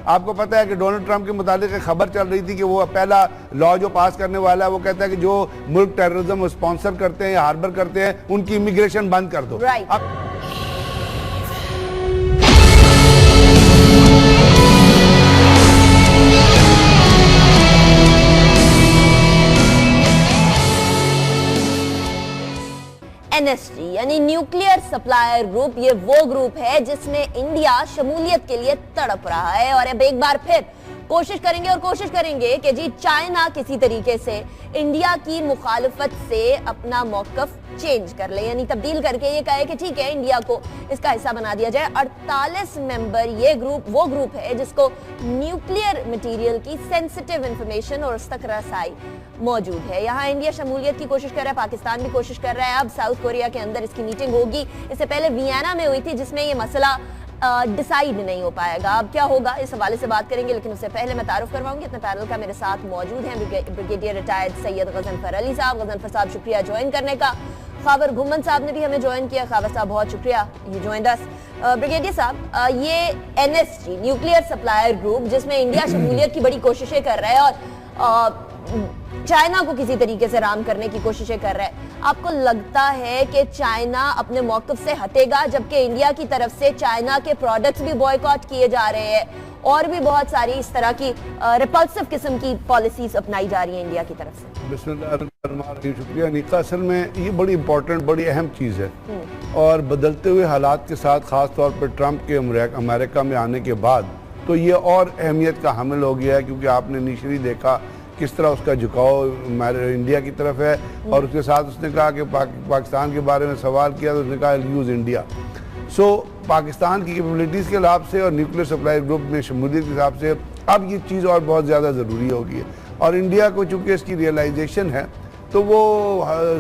आपको पता है कि डोनाल्ड ट्रंप के मुतालिक खबर चल रही थी कि वो पहला लॉ जो पास करने वाला है, वो कहता है कि जो मुल्क टेररिज्म स्पॉन्सर करते हैं या हार्बर करते हैं उनकी इमिग्रेशन बंद कर दो। NSG यानी न्यूक्लियर सप्लायर ग्रुप, ये वो ग्रुप है जिसमें इंडिया शमूलियत के लिए तड़प रहा है। और अब एक बार फिर कोशिश करेंगे कि जी चाइना किसी तरीके से इंडिया की मुखालफत से अपना मौकफ चेंज कर ले, यानी तब्दील करके ये कहे कि ठीक है इंडिया को इसका हिस्सा बना दिया जाए। 48 मेंबर ये ग्रुप वो ग्रुप है जिसको न्यूक्लियर मटेरियल की सेंसिटिव इंफॉर्मेशन और उस तक रसाई मौजूद है। यहाँ इंडिया शमूलियत की कोशिश कर रहा है, पाकिस्तान भी कोशिश कर रहा है। अब साउथ कोरिया के अंदर इसकी मीटिंग होगी, इससे पहले वियना में हुई थी जिसमें ये मसला डिसाइड नहीं हो पाएगा। अब क्या होगा इस हवाले से बात करेंगे, लेकिन उससे पहले मैं तारुफ करवाऊंगी अपने पैनल का। मेरे साथ मौजूद हैं ब्रिगेडियर रिटायर्ड सैयद गजनफर अली साहब। गजनफर साहब शुक्रिया ज्वाइन करने का। खावर घुमन साहब ने भी हमें ज्वाइन किया। खावर साहब बहुत शुक्रिया, यू ज्वाइंड अस। ब्रिगेडियर साहब, ये NSG न्यूक्लियर सप्लायर ग्रुप जिसमें इंडिया शमूलियत की बड़ी कोशिशें कर रहा है और चाइना को किसी तरीके से राम करने की कोशिशें कर रहा है, आपको लगता है कि चाइना अपने मौकफ से हटेगा, जबकि इंडिया की तरफ से चाइना के प्रोडक्ट्स भी बॉयकॉट किए जा रहे हैं और भी बहुत सारी इस तरह की रिपल्सिव किस्म की पॉलिसीज अपनाई जा रही है इंडिया की तरफ से? बिस्मिल्लाह, शुक्रिया नीता। असल में ये बड़ी इंपॉर्टेंट, बड़ी अहम चीज़ है और बदलते हुए हालात के साथ ख़ास तौर पर ट्रंप के अमेरिका में आने के बाद तो ये और अहमियत का हामिल हो गया है, क्योंकि आपने इनिशियली देखा किस तरह उसका झुकाव इंडिया की तरफ है और उसके साथ उसने कहा कि पाकिस्तान के बारे में सवाल किया तो उसने कहा यूज़ इंडिया। सो पाकिस्तान की कैपेबिलिटीज़ के हिसाब से और न्यूक्लियर सप्लाई ग्रुप में शमूलियत के हिसाब से अब ये चीज़ और बहुत ज़्यादा ज़रूरी होगी है। और इंडिया को चूँकि इसकी रियलाइजेशन है तो वो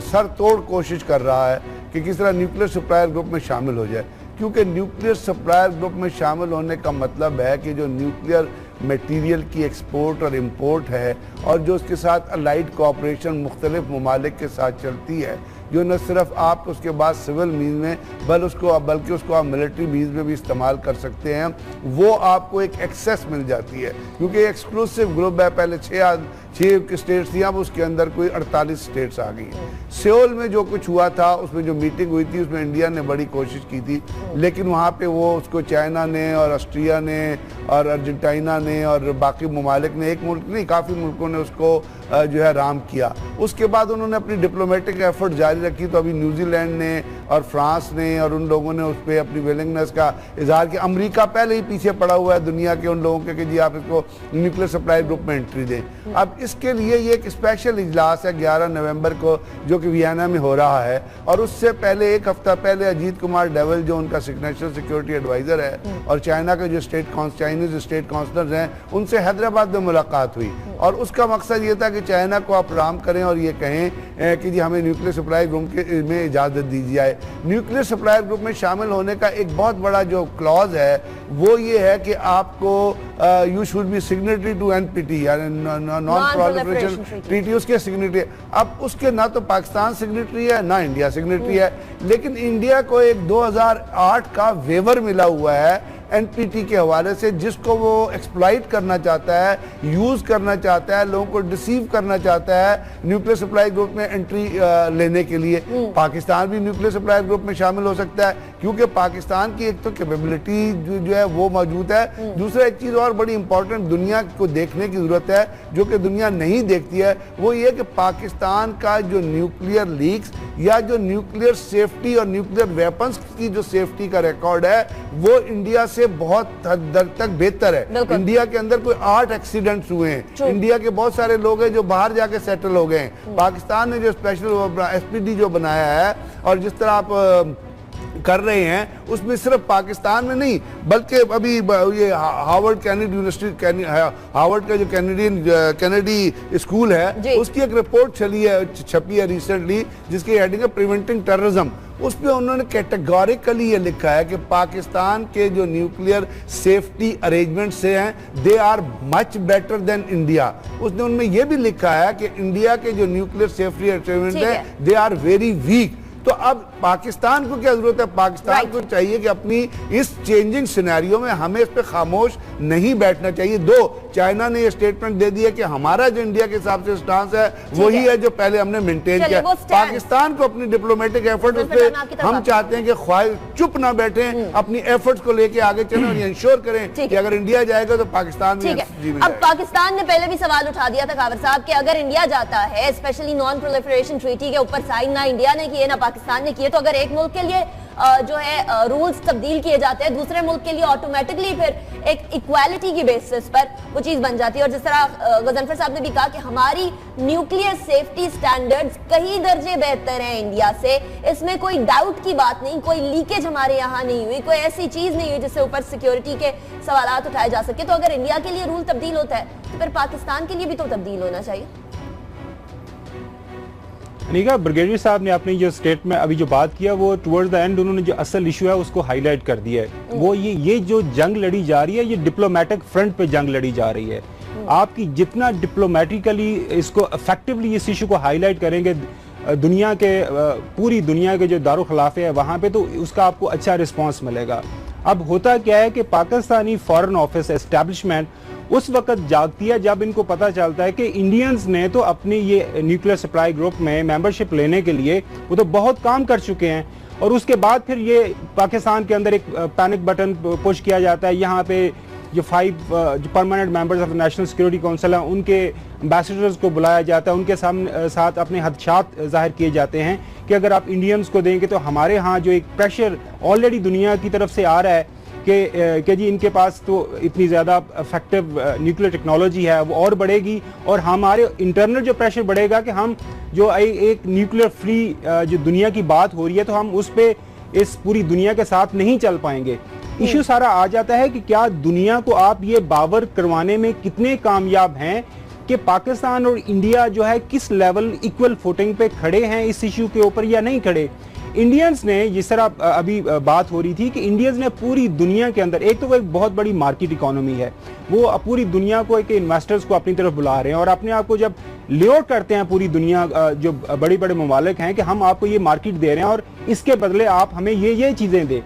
सर तोड़ कोशिश कर रहा है कि किस तरह न्यूक्लियर सप्लायर ग्रुप में शामिल हो जाए, क्योंकि न्यूक्लियर सप्लायर ग्रुप में शामिल होने का मतलब है कि जो न्यूक्लियर मटीरियल की एक्सपोर्ट और इम्पोर्ट है और जो उसके साथ अलाइड कोऑपरेशन मुख्तलिफ ममालिक के साथ चलती है, जो न सिर्फ आप उसके बाद सिविल मीन में बल्कि उसको आप मिलिट्री मीन में भी इस्तेमाल कर सकते हैं, वो आपको एक एक्सेस मिल जाती है। क्योंकि एक्सक्लूसिव ग्रुप है, पहले 6 स्टेट्स थी, अब उसके अंदर कोई 48 स्टेट्स आ गई हैं। सियोल में जो कुछ हुआ था, उसमें जो मीटिंग हुई थी उसमें इंडिया ने बड़ी कोशिश की थी, लेकिन वहाँ पे वो उसको चाइना ने और ऑस्ट्रिया ने और अर्जेंटीना ने और बाकी ममालिक ने, एक मुल्क नहीं काफ़ी मुल्कों ने उसको जो है राम किया। उसके बाद उन्होंने अपनी डिप्लोमेटिक एफर्ट जारी रखी, तो अभी न्यूजीलैंड ने और फ्रांस ने और उन लोगों ने उस पर अपनी विलिंगनेस का इजहार किया। अमेरिका पहले ही पीछे पड़ा हुआ है दुनिया के उन लोगों के कि जी आप इसको न्यूक्लियर सप्लाई ग्रुप में एंट्री दें। अब इसके लिए ये एक स्पेशल इजलास है 11 नवंबर को जो कि वियना में हो रहा है, और उससे पहले एक हफ्ता पहले अजीत कुमार डेवल जो उनका नेशनल सिक्योरिटी एडवाइज़र है और चाइना के जो चाइनीज स्टेट काउंसलर्स हैं उनसे हैदराबाद में मुलाकात हुई और उसका मकसद ये था कि चाइना को आप राम करें और ये कहें कि जी हमें न्यूक्लियर सप्लाई ग्रुप में इजाज़त दी जाए। न्यूक्लियर सप्लाई ग्रुप में शामिल होने का एक बहुत बड़ा जो क्लॉज है वो ये है कि आपको you should be signatory to NPT यानी नॉन प्रोलिफरेशन ट्रीटी, उसके सिग्नेटरी। अब उसके ना तो पाकिस्तान सिग्नेटरी है ना इंडिया सिग्नेटरी है, लेकिन इंडिया को एक 2008 का वेवर मिला हुआ है NPT के हवाले से, जिसको वो एक्सप्लॉइट करना चाहता है, यूज़ करना चाहता है, लोगों को डिसीव करना चाहता है न्यूक्लियर सप्लाई ग्रुप में एंट्री लेने के लिए। पाकिस्तान भी न्यूक्लियर सप्लाई ग्रुप में शामिल हो सकता है, क्योंकि पाकिस्तान की एक तो कैपेबिलिटी जो है वो मौजूद है। दूसरा एक चीज़ और बड़ी इंपॉर्टेंट दुनिया को देखने की ज़रूरत है, जो कि दुनिया नहीं देखती है, वो ये कि पाकिस्तान का जो न्यूक्लियर लीक्स या जो न्यूक्लियर सेफ्टी और न्यूक्लियर वेपन्स की जो सेफ्टी का रिकॉर्ड है वो इंडिया से बहुत हद तक बेहतर है। इंडिया के अंदर कोई 8 एक्सीडेंट्स हुए हैं, इंडिया के बहुत सारे लोग हैं जो बाहर जाके सेटल हो गए हैं। पाकिस्तान ने जो स्पेशल SPD जो बनाया है और जिस तरह आप कर रहे हैं उसमें सिर्फ पाकिस्तान में नहीं बल्कि अभी ये हार्वर्ड कैनेडी यूनिवर्सिटी हार्वर्ड का जो कैनेडी स्कूल है उसकी एक रिपोर्ट छपी है रिसेंटली जिसकी हेडिंग है प्रिवेंटिंग टेररिज्म। उस पर उन्होंने कैटेगोरिकली ये लिखा है कि पाकिस्तान के जो न्यूक्लियर सेफ्टी अरेंजमेंट से हैं they are much better than India. उसने उनमें ये भी लिखा है कि इंडिया के जो न्यूक्लियर सेफ्टी अरेंजमेंट है दे आर वेरी वीक। तो अब पाकिस्तान को क्या जरूरत है? पाकिस्तान को चाहिए कि अपनी इस चेंजिंग सिनेरियो में हमें इस पे खामोश नहीं बैठना चाहिए। दो, चाइना ने ये स्टेटमेंट दे दिया कि हमारा जो इंडिया के हिसाब से स्टांस है वही है जो पहले हमने मेंटेन किया। पाकिस्तान को अपनी डिप्लोमेटिक एफर्ट्स पे हम चाहते हैं कि ख्वाहिश चुप ना बैठे, अपनी एफर्ट्स को लेके आगे चलें और इंश्योर करें कि अगर इंडिया जाएगा तो पाकिस्तान भी में। अब पाकिस्तान ने पहले भी सवाल उठा दिया था कावर साहब कि अगर इंडिया जाता है, स्पेशली नॉन प्रोलिफरेशन ट्रीटी के ऊपर साइन ना इंडिया ने किए ना पाकिस्तान ने किए, तो अगर एक मुल्क के लिए जो है रूल्स तब्दील किए जाते हैं, दूसरे मुल्क के लिए ऑटोमेटिकली फिर एक इक्वालिटी की बेसिस पर वो चीज बन जाती है। और जिस तरह गजनफर साहब ने भी कहा कि हमारी न्यूक्लियर सेफ्टी स्टैंडर्ड्स कई दर्जे बेहतर हैं इंडिया से, इसमें कोई डाउट की बात नहीं, कोई लीकेज हमारे यहाँ नहीं हुई, कोई ऐसी चीज नहीं हुई जिससे ऊपर सिक्योरिटी के सवाल उठाए जा सके। तो अगर इंडिया के लिए रूल तब्दील होता है तो फिर पाकिस्तान के लिए भी तो तब्दील होना चाहिए। अनिका, ब्रिगेडियर साहब ने अपनी जो स्टेट में अभी जो बात किया वो टुवर्ड्स द एंड उन्होंने जो असल इशू है उसको हाईलाइट कर दिया है। वो ये जो जंग लड़ी जा रही है ये डिप्लोमेटिक फ्रंट पे जंग लड़ी जा रही है। आपकी जितना डिप्लोमेटिकली इसको इफेक्टिवली इस इशू को हाईलाइट करेंगे दुनिया के पूरी दुनिया के जो दारुल खिलाफे है वहाँ पे, तो उसका आपको अच्छा रिस्पॉन्स मिलेगा। अब होता क्या है कि पाकिस्तानी फॉरेन ऑफिस एस्टेब्लिशमेंट उस वक्त जागती है जब इनको पता चलता है कि इंडियंस ने तो अपनी ये न्यूक्लियर सप्लाई ग्रुप में मेंबरशिप लेने के लिए वो तो बहुत काम कर चुके हैं, और उसके बाद फिर ये पाकिस्तान के अंदर एक पैनिक बटन पुश किया जाता है। यहाँ पे जो 5 जो permanent members of national security council हैं उनके एम्बेसडर्स को बुलाया जाता है, उनके साथ अपने हदशात जाहिर किए जाते हैं कि अगर आप इंडियंस को देंगे तो हमारे यहाँ जो एक प्रेशर ऑलरेडी दुनिया की तरफ से आ रहा है कि जी इनके पास तो इतनी ज़्यादा इफेक्टिव न्यूक्लियर टेक्नोलॉजी है वो और बढ़ेगी, और हमारे इंटरनल जो प्रेशर बढ़ेगा कि हम जो एक न्यूक्लियर फ्री जो दुनिया की बात हो रही है तो हम उस पर इस पूरी दुनिया के साथ नहीं चल पाएंगे। इशू सारा आ जाता है कि क्या दुनिया को आप ये बावर करवाने में कितने कामयाब हैं कि पाकिस्तान और इंडिया जो है किस लेवल इक्वल फुटिंग पे खड़े हैं इस इशू के ऊपर या नहीं खड़े। इंडियंस ने जिस तरह अभी बात हो रही थी कि इंडियंस ने पूरी दुनिया के अंदर, एक तो वो एक बहुत बड़ी मार्केट इकोनॉमी है, वो पूरी दुनिया को एक इन्वेस्टर्स को अपनी तरफ बुला रहे हैं और अपने आप को जब लेआउट करते हैं पूरी दुनिया जो बड़े बड़े ममालिक हैं कि हम आपको ये मार्केट दे रहे हैं और इसके बदले आप हमें ये चीजें दें।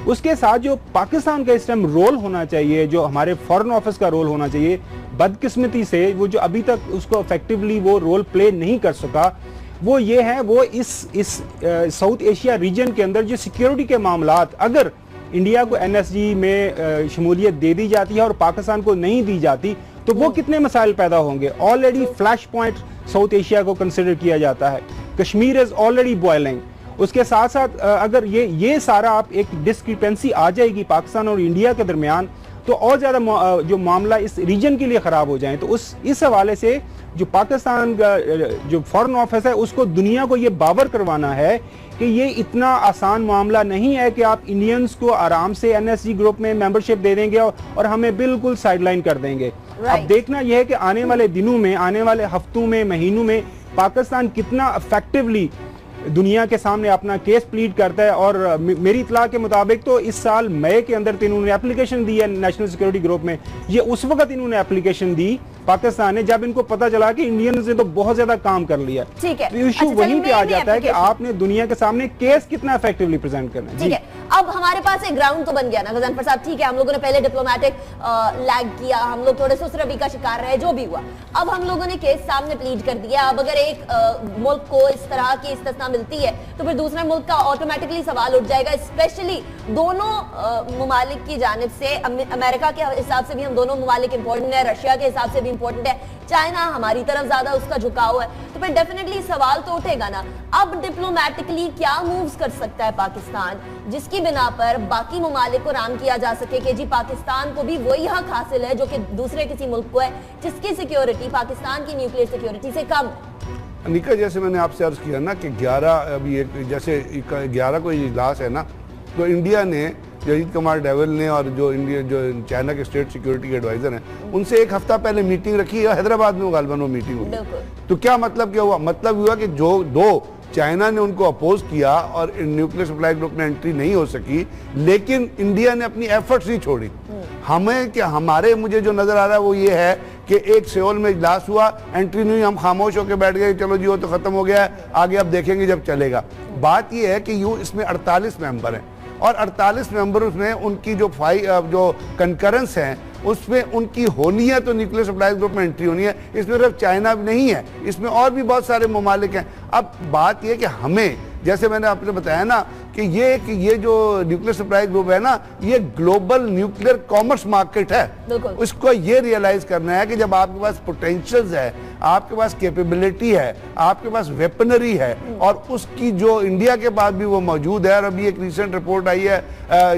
उसके साथ जो पाकिस्तान का इस टाइम रोल होना चाहिए, जो हमारे फॉरेन ऑफिस का रोल होना चाहिए, बदकिस्मती से वो जो अभी तक उसको इफेक्टिवली वो रोल प्ले नहीं कर सका, वो ये है वो इस साउथ एशिया रीजन के अंदर जो सिक्योरिटी के मामलात, अगर इंडिया को एनएसजी में शमूलियत दे दी जाती है और पाकिस्तान को नहीं दी जाती तो वो कितने मसाइल पैदा होंगे। Already flash point south Asia को कंसिडर किया जाता है, कश्मीर इज ऑलरेडी बॉइलिंग। उसके साथ साथ अगर ये सारा आप एक डिस्क्रिपेंसी आ जाएगी पाकिस्तान और इंडिया के दरमियान तो और ज्यादा जो मामला इस रीजन के लिए खराब हो जाए। तो इस हवाले से जो पाकिस्तान का जो फॉरेन ऑफिस है उसको दुनिया को ये बावर करवाना है कि ये इतना आसान मामला नहीं है कि आप इंडियंस को आराम से एनएसजी ग्रुप में मेंबरशिप दे देंगे और हमें बिल्कुल साइडलाइन कर देंगे। अब देखना यह है कि आने वाले दिनों में, आने वाले हफ्तों में, महीनों में पाकिस्तान कितना इफेक्टिवली दुनिया के सामने अपना केस प्लीड करता है। और मेरी इतला के मुताबिक तो इस साल मई के अंदर इन्होंने एप्लीकेशन दी है नेशनल सिक्योरिटी ग्रुप में। ये उस वक्त इन्होंने एप्लीकेशन दी पाकिस्तान ने जब इनको पता चला कि इंडियंस ने तो बहुत ज्यादा काम कर लिया। ठीक है, तो इशू वहीं पे आ जाता है कि आपने दुनिया के सामने केस कितना इफेक्टिवली प्रेजेंट करना है। ठीक है, अब हमारे पास एक ग्राउंड तो बन गया ना गजनफर साहब। ठीक है, हम लोगों ने पहले डिप्लोमेटिक लैग किया, हम लोग थोड़े सुसरबी का शिकार रहे, जो भी हुआ। अब हम लोगों ने केस सामने प्लीड कर दिया। अब अगर एक मुल्क को इस तरह की इस्तिस्ना मिलती है तो फिर दूसरे मुल्क का ऑटोमेटिकली सवाल उठ जाएगा, स्पेशली दोनों ममालिक की जानिब से। अमेरिका के हिसाब से भी हम दोनों ममालिक इंपॉर्टेंट है, रशिया के हिसाब से भी इंपॉर्टेंट है, चाइना हमारी तरफ ज्यादा उसका झुकाव है, तो फिर डेफिनेटली सवाल तो उठेगा ना। अब डिप्लोमेटिकली क्या मूव्स कर सकता है पाकिस्तान जिसकी बिना पर बाकी ममालिक को राम किया जा सके कि जी पाकिस्तान को भी वही हक हासिल है जो कि दूसरे किसी मुल्क को है जिसकी सिक्योरिटी पाकिस्तान की न्यूक्लियर सिक्योरिटी से कम। अनिका, जैसे मैंने आपसे अर्ज किया ना कि 11 अभी एक जैसे 11 को इजलास है ना, तो इंडिया ने अजीत कुमार डोवाल ने और जो चाइना के स्टेट सिक्योरिटी के एडवाइजर हैं उनसे एक हफ्ता पहले मीटिंग रखी है हैदराबाद में, गालबन वो मीटिंग हुई। तो क्या मतलब क्या हुआ? मतलब हुआ कि जो दो चाइना ने उनको अपोज किया और न्यूक्लियर सप्लाई ग्रुप में एंट्री नहीं हो सकी, लेकिन इंडिया ने अपनी एफर्ट्स नहीं छोड़ी। हमें क्या हमारे मुझे जो नजर आ रहा है वो ये है कि एक सियोल में इजलास हुआ, एंट्री नहीं, हम खामोश होकर बैठ गए, चलो जी वो तो खत्म हो गया है, आगे अब देखेंगे जब चलेगा। बात यह है कि यूं इसमें 48 मेंबर हैं और 48 मेंबरों में उनकी जो कंकरेंस है उसमें उनकी होनी है तो न्यूक्लियर सप्लाई ग्रुप में एंट्री होनी है। इसमें सिर्फ चाइना भी नहीं है, इसमें और भी बहुत सारे ममालिक हैं। अब बात यह कि हमें, जैसे मैंने आपने बताया ना कि ये जो न्यूक्लियर सप्लाई ग्रुप है ना, ये ग्लोबल न्यूक्लियर कॉमर्स मार्केट है। इसको ये रियलाइज करना है कि जब आपके पास पोटेंशियल्स है, आपके पास कैपेबिलिटी है, आपके पास वेपनरी है और उसकी जो इंडिया के पास भी वो मौजूद है। और अभी एक रिसेंट रिपोर्ट आई है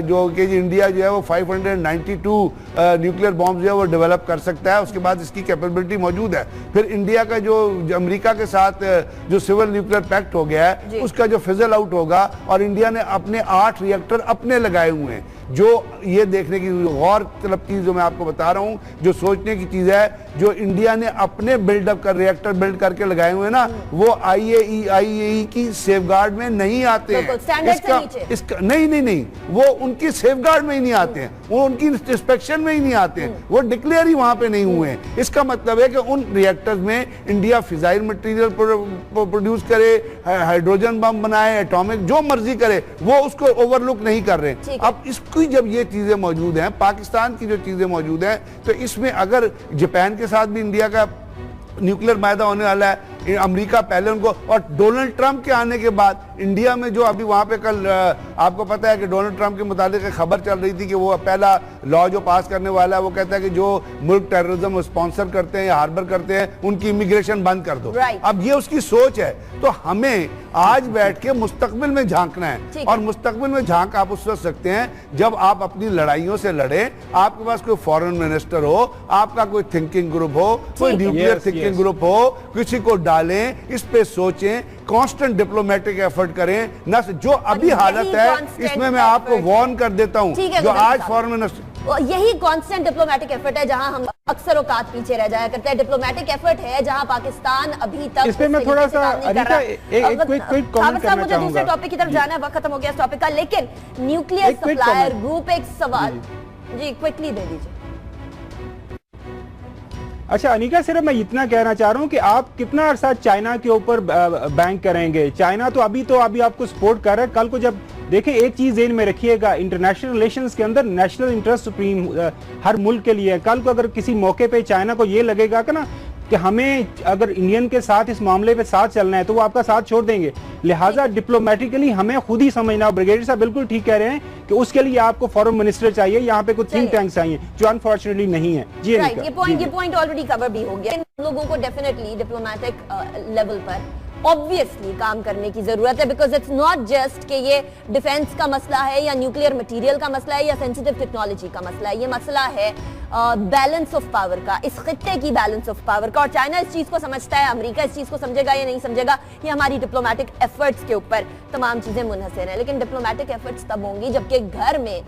जो कि इंडिया जो है वो 592 न्यूक्लियर बॉम्ब जो है वो डेवलप कर सकता है, उसके बाद इसकी कैपेबिलिटी मौजूद है। फिर इंडिया का जो अमेरिका के साथ जो सिविल न्यूक्लियर पैक्ट हो गया है उसका जो फिजल आउट होगा और इंडिया ने अपने 8 रिएक्टर अपने लगाए हुए हैं। जो ये देखने की गौर तलब चीज जो मैं आपको बता रहा हूं, जो सोचने की चीज है, जो इंडिया ने अपने बिल्डअप कर रिएक्टर बिल्ड करके लगाए हुए ना, वो आईएई की सेफगार्ड में नहीं आते हैं। इसका नहीं, वो उनकी सेफगार्ड में ही नहीं आते हैं, वो उनकी इंस्पेक्शन में ही नहीं आते हैं, वो डिक्लेयर ही वहां पे नहीं हुए हैं। इसका मतलब है कि उन रिएक्टर्स में इंडिया फिजाइल मटेरियल प्रोड्यूस करे, हाइड्रोजन बम बनाए, एटॉमिक जो मर्जी करे, वो उसको ओवरलुक नहीं कर रहे। अब इसकी जब ये चीजें मौजूद हैं, पाकिस्तान की जो चीजें मौजूद हैं, तो इसमें अगर जापान के साथ भी इंडिया का न्यूक्लियर मायदा होने वाला है, अमेरिका पहले उनको, और डोनाल्ड ट्रंप के आने के बाद इंडिया में जो अभी वहां पे कल आपको पता है कि डोनाल्ड ट्रंप के मुताबिक खबर चल रही थी कि वो पहला लॉ जो पास करने वाला है वो कहता है कि जो मुल्क टेररिज्म स्पॉन्सर करते हैं या हार्बर करते हैं उनकी इमिग्रेशन बंद कर दो। अब ये उसकी सोच है। तो हमें आज बैठ के मुस्तकबिल में झांकना है और मुस्तकबिल में झांक आप उस वक्त सकते हैं जब आप अपनी लड़ाइयों से लड़े, आपके पास कोई फॉरेन मिनिस्टर हो, आपका कोई थिंकिंग ग्रुप हो, कोई न्यूक्लियर थिंकिंग ग्रुप हो, किसी को डालें, इस पे सोचें, कांस्टेंट डिप्लोमेटिक एफर्ट करें। न जो अभी हालत है इसमें मैं आपको वार्न कर देता हूं, जो आज फॉरेन मिनिस्टर, यही कांस्टेंट डिप्लोमेटिक एफर्ट है जहां हम अक्सर औकात पीछे रह जाया करते हैं। डिप्लोमेटिक एफर्ट है जहां पाकिस्तान अभी तक इस पे मैं थोड़ा सा एक क्विक कमेंट करना मुझे दूसरे टॉपिक की तरफ जाना है, वक्त खत्म हो गया इस टॉपिक का। लेकिन न्यूक्लियर सप्लायर ग्रुप, एक सवाल जी क्विकली दे दीजिए। अच्छा अनिका, सिर्फ मैं इतना कहना चाह रहा हूं कि आप कितना अरसा चाइना के ऊपर बैंक करेंगे? चाइना तो अभी आपको सपोर्ट कर रहा है। कल को जब देखें, एक चीज ज़हन में रखिएगा, इंटरनेशनल रिलेशंस के अंदर नेशनल इंटरेस्ट सुप्रीम हर मुल्क के लिए है। कल को अगर किसी मौके पे चाइना को ये लगेगा कि ना कि हमें अगर इंडियन के साथ इस मामले पे साथ चलना है तो वो आपका साथ छोड़ देंगे। लिहाजा डिप्लोमेटिकली हमें खुद ही समझना। ब्रिगेडियर साहब बिल्कुल ठीक कह रहे हैं कि उसके लिए आपको फॉरेन मिनिस्टर चाहिए, यहाँ पे कुछ थिंक टैंक चाहिए जो अनफॉर्चुनेटली नहीं है। जी ये पॉइंट ऑलरेडी कवर भी हो गया। लोगों को डेफिनेटली डिप्लोमेटिक लेवल पर ऑब्वियसली काम करने की जरूरत है, बिकॉज इट्स नॉट जस्ट कि ये डिफेंस का मसला है या न्यूक्लियर मटेरियल का मसला है या सेंसिटिव टेक्नोलॉजी का मसला है। ये मसला है बैलेंस ऑफ पावर का, इस खित्ते की बैलेंस ऑफ पावर का। और चाइना इस चीज को समझता है, अमेरिका इस चीज को समझेगा या नहीं समझेगा, ये हमारी डिप्लोमेटिक एफर्ट्स के ऊपर तमाम चीजें मुनहसर है। लेकिन डिप्लोमेटिक एफर्ट्स तब होंगी जबकि घर में